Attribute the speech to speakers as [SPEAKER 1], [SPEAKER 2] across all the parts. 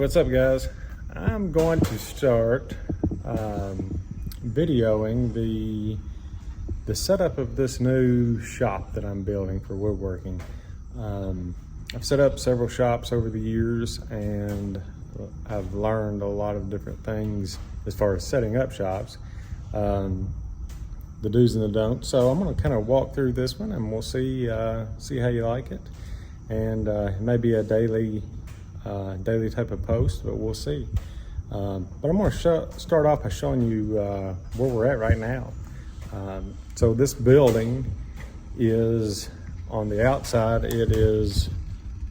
[SPEAKER 1] what's up guys? I'm going to start videoing the setup of this new shop that I'm building for woodworking. I've set up several shops over the years and I've learned a lot of different things as far as setting up shops, the do's and the don'ts. So I'm going to kind of walk through this one and we'll see how you like it. And it may be a daily type of post, but we'll see. But I'm going to start off by showing you where we're at right now. So this building is, on the outside, it is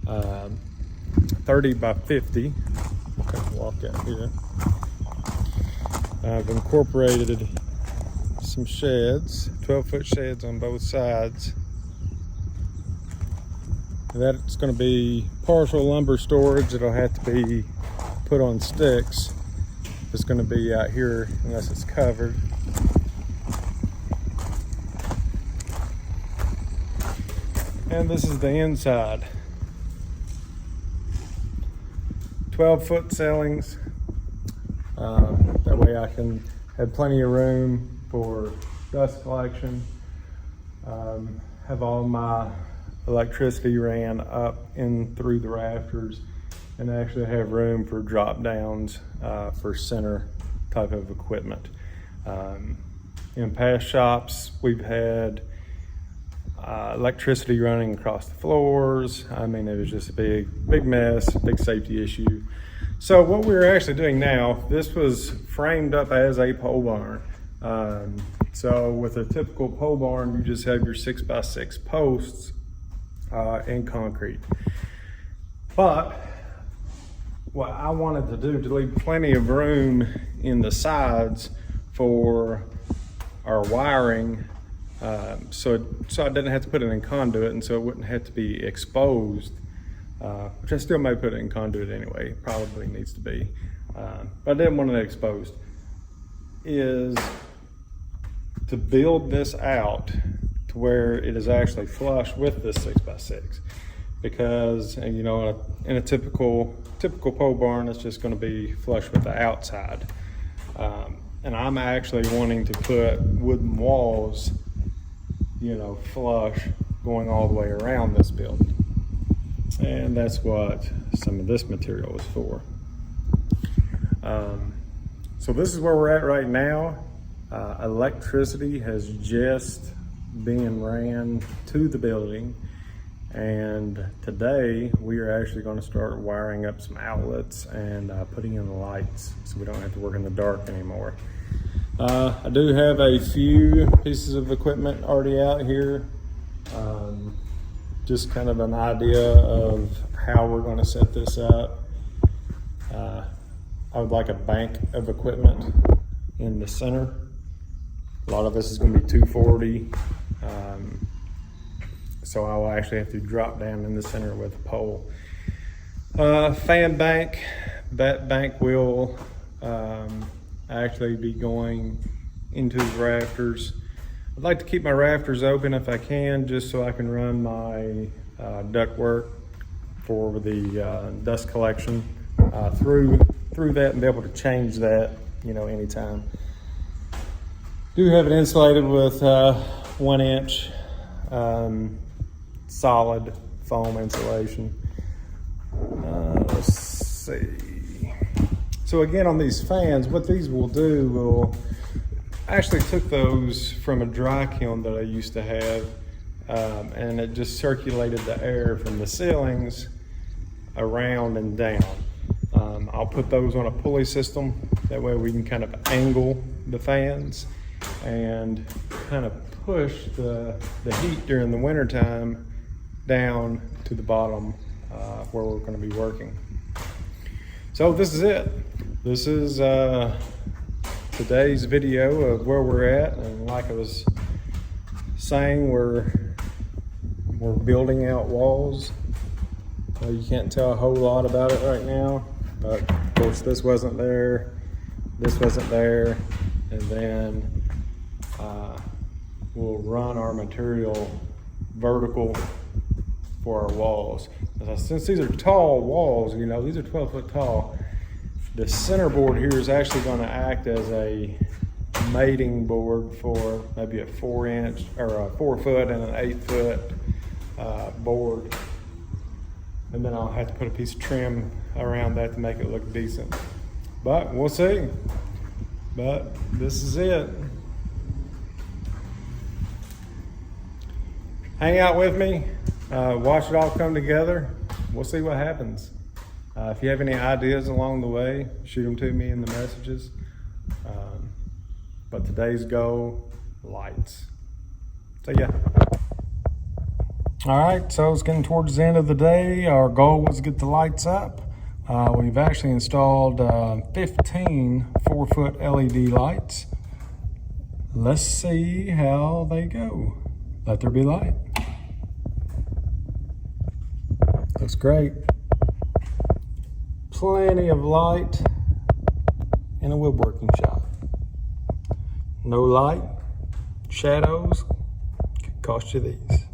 [SPEAKER 1] 30 by 50. I'll walk out here. I've incorporated some sheds, 12-foot sheds on both sides. That's going to be partial lumber storage. It'll have to be put on sticks. It's going to be out here unless it's covered. And this is the inside. 12-foot ceilings. That way I can have plenty of room for dust collection. Have all my electricity ran up in through the rafters, and actually have room for drop downs for center type of equipment. In past shops, we've had electricity running across the floors. I mean, it was just a big mess, big safety issue. So what we're actually doing now, this was framed up as a pole barn. So with a typical pole barn, you just have your 6x6 posts in concrete. But what I wanted to do to leave plenty of room in the sides for our wiring, so I didn't have to put it in conduit, and so it wouldn't have to be exposed, which I still may put it in conduit anyway. It probably needs to be, but I didn't want it exposed. Is to build this out to where it is actually flush with this 6x6, because, and you know, in a typical pole barn, it's just going to be flush with the outside. And I'm actually wanting to put wooden walls, you know, flush going all the way around this building. And that's what some of this material is for. So this is where we're at right now. Electricity has just been ran to the building, and today we are actually going to start wiring up some outlets and putting in the lights so we don't have to work in the dark anymore. I do have a few pieces of equipment already out here, just kind of an idea of how we're going to set this up. I would like a bank of equipment in the center. A lot of this is going to be 240, so I will actually have to drop down in the center with a pole. Fan bank, that bank will actually be going into the rafters. I'd like to keep my rafters open if I can, just so I can run my duct work for the dust collection through that, and be able to change that, you know, anytime. Do have it insulated with 1 inch solid foam insulation. Let's see. So again, on these fans, what these will do, will actually took those from a dry kiln that I used to have, and it just circulated the air from the ceilings around and down. I'll put those on a pulley system. That way we can kind of angle the fans and kind of push the heat during the winter time down to the bottom where we're going to be working. So this is it. This is today's video of where we're at, and like I was saying, we're building out walls. You can't tell a whole lot about it right now, but of course this wasn't there, and then we'll run our material vertical for our walls. Since these are tall walls, you know, these are 12 foot tall, The center board here is actually going to act as a mating board for maybe a 4-inch or a 4-foot and an 8-foot board. And then I'll have to put a piece of trim around that to make it look decent. But we'll see. But this is it. Hang out with me, watch it all come together. We'll see what happens. If you have any ideas along the way, shoot them to me in the messages. But today's goal, lights. So yeah. All right, so it's getting towards the end of the day. Our goal was to get the lights up. We've actually installed 15 4-foot LED lights. Let's see how they go. Let there be light. Looks great. Plenty of light in a woodworking shop. No light, shadows, could cost you these.